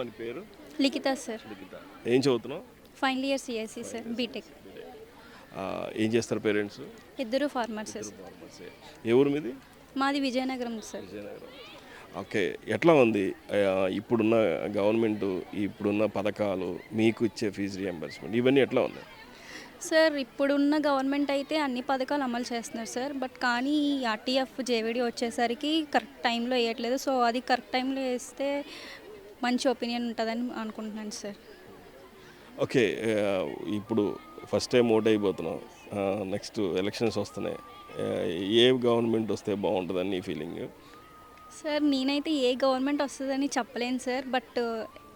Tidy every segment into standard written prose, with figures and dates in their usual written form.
నీ పేరు? లిఖిత సార్. లిఖిత. ఏం చదువుతున్నావు? Final year CSE sir, B Tech. ఏం చేస్తారు పేరెంట్స్? ఇద్దరు ఫార్మర్స్ సార్. ఫార్మర్సే. ఏ ఊరు మీది? మాది విజయనగరం సార్. విజయనగరం. ఓకే. ఎట్లా ఉంది ఇప్పుడున్న గవర్నమెంట్, ఇప్పుడున్న పథకాలు, మీకు ఇచ్చే ఫీజు రియంబర్స్మెంట్ ఇవన్నీ ఎట్లా ఉన్నాయి? సార్ ఇప్పుడున్న గవర్నమెంట్ అయితే అన్ని పథకాలు అమలు చేస్తున్నారు సార్. బట్ కానీ ఆర్టీఎఫ్ జేవిడి వచ్చేసరికి కరెక్ట్ టైంలో వేయట్లేదు. సో అది కరెక్ట్ టైంలో వేస్తే మంచి ఒపీనియన్ ఉంటుందని అనుకుంటున్నాను సార్. ఓకే. ఇప్పుడు ఫస్ట్ టైం ఓట్ అయిపోతున్నావు. నెక్స్ట్ ఎలక్షన్స్ వస్తున్నాయి. ఏ గవర్నమెంట్ వస్తే బాగుంటుందని నీ ఫీలింగ్? సార్ నేనైతే ఏ గవర్నమెంట్ వస్తుందని చెప్పలేను సార్. బట్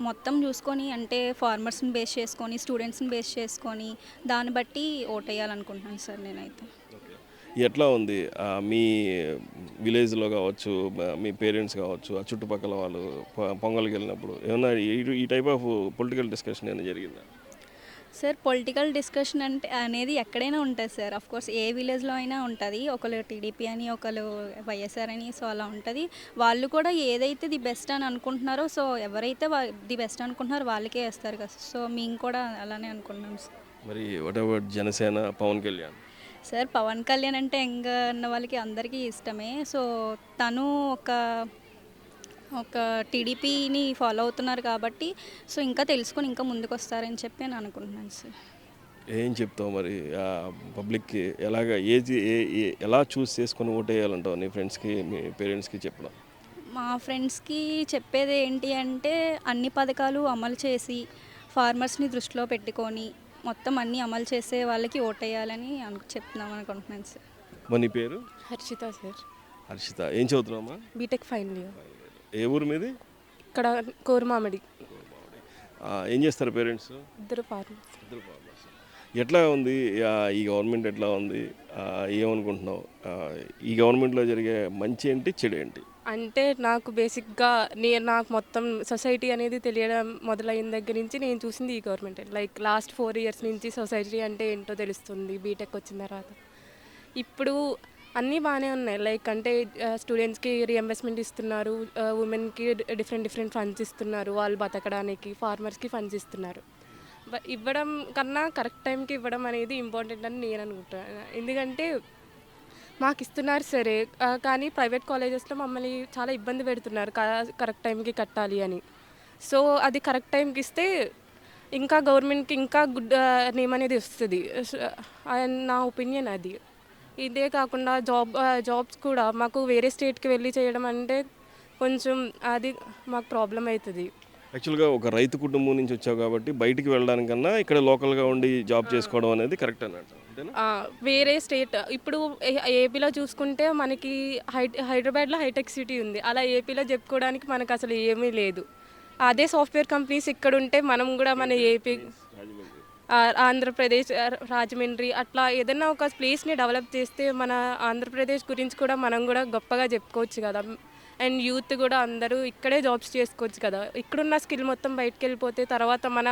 మొత్తం చూసుకొని అంటే ఫార్మర్స్ని బేస్ చేసుకొని, స్టూడెంట్స్ని బేస్ చేసుకొని దాన్ని బట్టి ఓట్ వేయాలనుకుంటున్నాను సార్ నేనైతే. ఎట్లా ఉంది మీ విలేజ్లో కావచ్చు, మీ పేరెంట్స్ కావచ్చు, ఆ చుట్టుపక్కల వాళ్ళు పొంగల్కి వెళ్ళినప్పుడు ఏమన్నా ఈ టైప్ ఆఫ్ పొలిటికల్ డిస్కషన్ ఏమైనా జరిగిందా? సార్ పొలిటికల్ డిస్కషన్ అంటే అనేది ఎక్కడైనా ఉంటుంది సార్. ఆఫ్ కోర్స్ ఏ విలేజ్లో అయినా ఉంటుంది. ఒకరు టీడీపీ అని, ఒకరు వైఎస్ఆర్ అని, సో అలా ఉంటుంది. వాళ్ళు కూడా ఏదైతే ది బెస్ట్ అని అనుకుంటున్నారో, సో ఎవరైతే ది బెస్ట్ అనుకుంటున్నారో వాళ్ళకే వేస్తారు కదా. సో మేము కూడా అలానే అనుకుంటున్నాం సార్. మరి what about Janasena, Pawan Kalyan? Sir Pawan Kalyan అంటే యంగ్ అన్న వాళ్ళకి అందరికీ ఇష్టమే. సో తను ఒక టీడీపీని ఫాలో అవుతున్నారు కాబట్టి సో ఇంకా తెలుసుకొని ఇంకా ముందుకు వస్తారని చెప్పి నేను అనుకుంటున్నాను సార్. ఏం చెప్తావు మరి పబ్లిక్కి? ఎలా చూస్ చేసుకొని ఓటు వేయాలంటావు నీ ఫ్రెండ్స్కి, మీ పేరెంట్స్కి చెప్పడం? మా ఫ్రెండ్స్కి చెప్పేది ఏంటి అంటే అన్ని పథకాలు అమలు చేసి ఫార్మర్స్ని దృష్టిలో పెట్టుకొని మొత్తం అన్నీ అమలు చేసే వాళ్ళకి ఓటేయాలని చెప్తున్నాం అనుకుంటున్నాను సార్. మరి నీ పేరు? హర్షిత సార్. హర్షిత. ఏం చదువుతున్నావమ్మా? BTech final year. ఏ ఊరు మీది? ఇక్కడ కోరమామిడి. ఏం చేస్తారు పేరెంట్స్? ఇద్దరు ఫార్మర్స్. ఇద్దరు ఫార్మర్స్. ఎట్లా ఉంది ఈ గవర్నమెంట్? ఎట్లా ఉంది? ఏమనుకుంటున్నావు? ఈ గవర్నమెంట్లో జరిగే మంచి ఏంటి, చెడు ఏంటి? అంటే నాకు బేసిక్గా నాకు మొత్తం సొసైటీ అనేది తెలియడం మొదలైన దగ్గర నుంచి నేను చూసింది ఈ గవర్నమెంట్. లైక్ లాస్ట్ 4 years నుంచి సొసైటీ అంటే ఏంటో తెలుస్తుంది బీటెక్ వచ్చిన తర్వాత. ఇప్పుడు అన్నీ బాగానే ఉన్నాయి. లైక్ అంటే స్టూడెంట్స్కి రియంబర్స్మెంట్ ఇస్తున్నారు, ఉమెన్కి డిఫరెంట్ ఫండ్స్ ఇస్తున్నారు, వాళ్ళు బతకడానికి, ఫార్మర్స్కి ఫండ్స్ ఇస్తున్నారు. బట్ ఇవ్వడం కన్నా కరెక్ట్ టైంకి ఇవ్వడం అనేది ఇంపార్టెంట్ అని నేను అనుకుంటున్నాను. ఎందుకంటే మాకు ఇస్తున్నారు సరే, కానీ ప్రైవేట్ కాలేజెస్లో మమ్మల్ని చాలా ఇబ్బంది పెడుతున్నారు కరెక్ట్ టైంకి కట్టాలి అని. సో అది కరెక్ట్ టైంకి ఇస్తే ఇంకా గవర్నమెంట్కి ఇంకా గుడ్ నేమ్ అనేది వస్తుంది. నా ఒపీనియన్ అది. ఇదే కాకుండా జాబ్స్ కూడా మాకు వేరే స్టేట్కి వెళ్ళి చేయడం అంటే కొంచెం అది మాకు ప్రాబ్లం అవుతుంది. యాక్చువల్గా ఒక రైతు కుటుంబం నుంచి వచ్చావు కాబట్టి బయటికి వెళ్ళడానికన్నా ఇక్కడ లోకల్గా ఉండి జాబ్ చేసుకోవడం అనేది కరెక్ట్ అన్నట్టు. వేరే స్టేట్ ఇప్పుడు ఏపీలో చూసుకుంటే మనకి హైదరాబాద్లో హైటెక్ సిటీ ఉంది. అలా ఏపీలో చెప్పుకోవడానికి మనకు అసలు ఏమీ లేదు. అదే సాఫ్ట్వేర్ కంపెనీస్ ఇక్కడ ఉంటే మనం కూడా మన ఏపీ, ఆంధ్రప్రదేశ్, రాజమండ్రి అట్లా ఏదైనా ఒక ప్లేస్ని డెవలప్ చేస్తే మన ఆంధ్రప్రదేశ్ గురించి కూడా మనం కూడా గొప్పగా చెప్పుకోవచ్చు కదా. అండ్ యూత్ కూడా అందరూ ఇక్కడే జాబ్స్ చేసుకోవచ్చు కదా. ఇక్కడున్న స్కిల్ మొత్తం బయటకు వెళ్ళిపోతే తర్వాత మన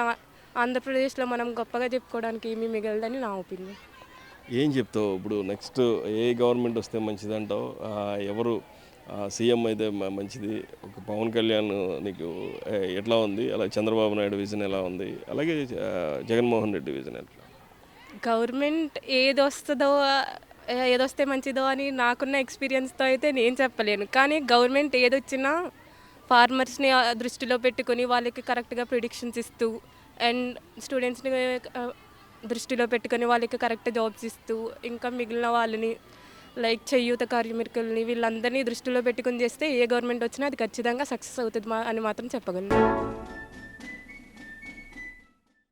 ఆంధ్రప్రదేశ్లో మనం గొప్పగా చెప్పుకోవడానికి ఏమీ మిగలదని నా ఒపీనియన్. ఏం చెప్తావు ఇప్పుడు నెక్స్ట్ ఏ గవర్నమెంట్ వస్తే మంచిదంటావు? ఎవరు సీఎం అయితే మంచిది? ఒక పవన్ కళ్యాణ్ నీకు ఎట్లా ఉంది? అలాగే చంద్రబాబు నాయుడు విజన్ ఎలా ఉంది? అలాగే జగన్మోహన్ రెడ్డి విజన్ ఎట్లా? గవర్నమెంట్ ఏదొస్తే మంచిదో అని నాకున్న ఎక్స్పీరియన్స్తో అయితే నేను చెప్పలేను. కానీ గవర్నమెంట్ ఏదొచ్చినా ఫార్మర్స్ని దృష్టిలో పెట్టుకొని వాళ్ళకి కరెక్ట్గా ప్రిడిక్షన్స్ ఇస్తూ అండ్ స్టూడెంట్స్ని దృష్టిలో పెట్టుకొని వాళ్ళకి కరెక్ట్ జాబ్స్ ఇస్తూ ఇంకా మిగిలిన వాళ్ళని లైక్ చేయూత కార్మికుల్ని వీళ్ళందరినీ దృష్టిలో పెట్టుకొని చేస్తే ఏ గవర్నమెంట్ వచ్చినా అది ఖచ్చితంగా సక్సెస్ అవుతుంది అని మాత్రం చెప్పగలను.